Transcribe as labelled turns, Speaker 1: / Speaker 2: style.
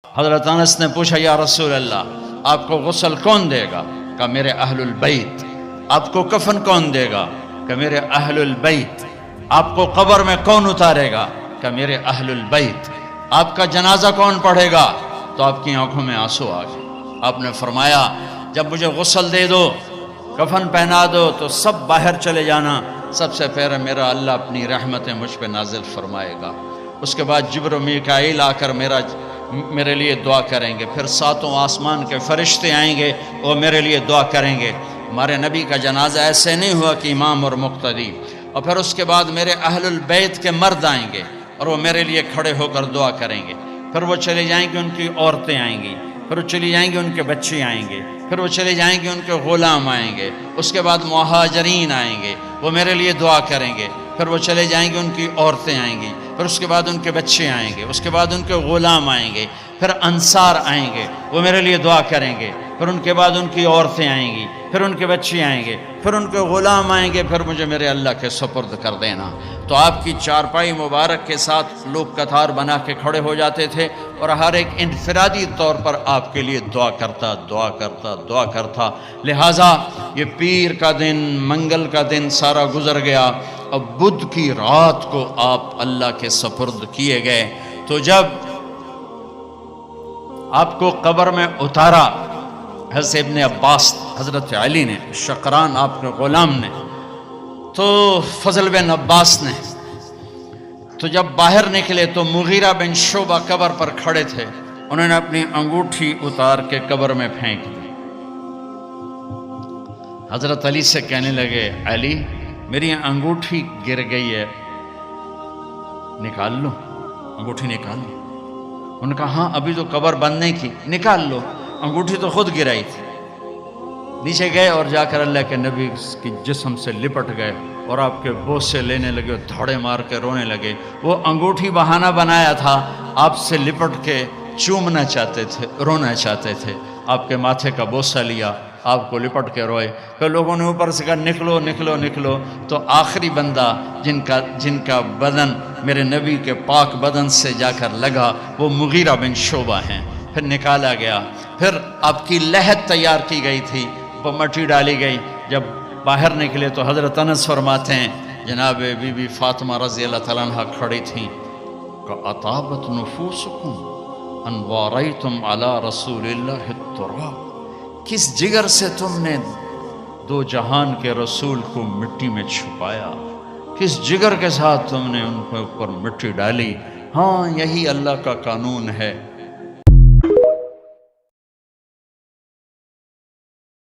Speaker 1: حضرت انس نے پوچھا یا رسول اللہ آپ کو غسل کون دے گا؟ کہا میرے اہل البیت۔ آپ کو کفن کون دے گا؟ کہ میرے اہل البیت۔ آپ کو قبر میں کون اتارے گا؟ کہ میرے اہل البیت۔ آپ کا جنازہ کون پڑھے گا؟ تو آپ کی آنکھوں میں آنسو آ گئے۔ آپ نے فرمایا جب مجھے غسل دے دو، کفن پہنا دو تو سب باہر چلے جانا، سب سے پہلے میرا اللہ اپنی رحمتیں مجھ پہ نازل فرمائے گا، اس کے بعد جبر و میکائیل آ کر میرے لیے دعا کریں گے، پھر ساتوں آسمان کے فرشتے آئیں گے وہ میرے لیے دعا کریں گے۔ ہمارے نبی کا جنازہ ایسے نہیں ہوا کہ امام اور مقتدی، اور پھر اس کے بعد میرے اہل البیت کے مرد آئیں گے اور وہ میرے لیے کھڑے ہو کر دعا کریں گے، پھر وہ چلے جائیں گے، ان کی عورتیں آئیں گی، پھر وہ چلی جائیں گے، ان کے بچے آئیں گے، پھر وہ چلے جائیں گے، ان کے غلام آئیں گے، اس کے بعد مہاجرین آئیں گے، وہ میرے لیے دعا کریں گے، پھر وہ چلے جائیں گے، ان کی عورتیں آئیں گی، پھر اس کے بعد ان کے بچے آئیں گے، اس کے بعد ان کے غلام آئیں گے، پھر انصار آئیں گے، وہ میرے لیے دعا کریں گے، پھر ان کے بعد ان کی عورتیں آئیں گی، پھر ان کے بچے آئیں گے، پھر ان کے غلام آئیں گے، پھر مجھے میرے اللہ کے سپرد کر دینا۔ تو آپ کی چارپائی مبارک کے ساتھ لوگ قطار بنا کے کھڑے ہو جاتے تھے اور ہر ایک انفرادی طور پر آپ کے لیے دعا کرتا دعا کرتا دعا کرتا۔ لہٰذا یہ پیر کا دن، منگل کا دن سارا گزر گیا، اب بدھ کی رات کو آپ اللہ کے سپرد کیے گئے۔ تو جب آپ کو قبر میں اتارا حضرت ابن عباس، حضرت علی نے، شقران آپ کے غلام نے، تو فضل بن عباس نے، تو جب باہر نکلے تو مغیرہ بن شعبہ قبر پر کھڑے تھے، انہوں نے اپنی انگوٹھی اتار کے قبر میں پھینک دی۔ حضرت علی سے کہنے لگے علی میری انگوٹھی گر گئی ہے، نکال لو، انگوٹھی نکال لو۔ انہوں نے کہا ہاں ابھی تو قبر بند نہیں کی، نکال لو، انگوٹھی تو خود گرائی تھی۔ نیچے گئے اور جا کر اللہ کے نبی کی جسم سے لپٹ گئے اور آپ کے بوسے لینے لگے، دھڑے مار کے رونے لگے۔ وہ انگوٹھی بہانہ بنایا تھا، آپ سے لپٹ کے چومنا چاہتے تھے، رونا چاہتے تھے، آپ کے ماتھے کا بوسہ لیا، آپ کو لپٹ کے روئے۔ پھر لوگوں نے اوپر سے کہا نکلو نکلو نکلو، تو آخری بندہ جن کا بدن میرے نبی کے پاک بدن سے جا کر لگا وہ مغیرہ بن شعبہ ہیں۔ پھر نکالا گیا، پھر آپ کی لحد تیار کی گئی تھی، وہ مٹی ڈالی گئی۔ جب باہر نکلے تو حضرت انس فرماتے ہیں جناب بی بی فاطمہ رضی اللہ تعالیٰ عنہ کھڑی تھیں کہ اطابت نفوسکم ان واریتم علی رسول اللہ التراب، کس جگر سے تم نے دو جہان کے رسول کو مٹی میں چھپایا، کس جگر کے ساتھ تم نے ان کے اوپر مٹی ڈالی۔ ہاں یہی اللہ کا قانون ہے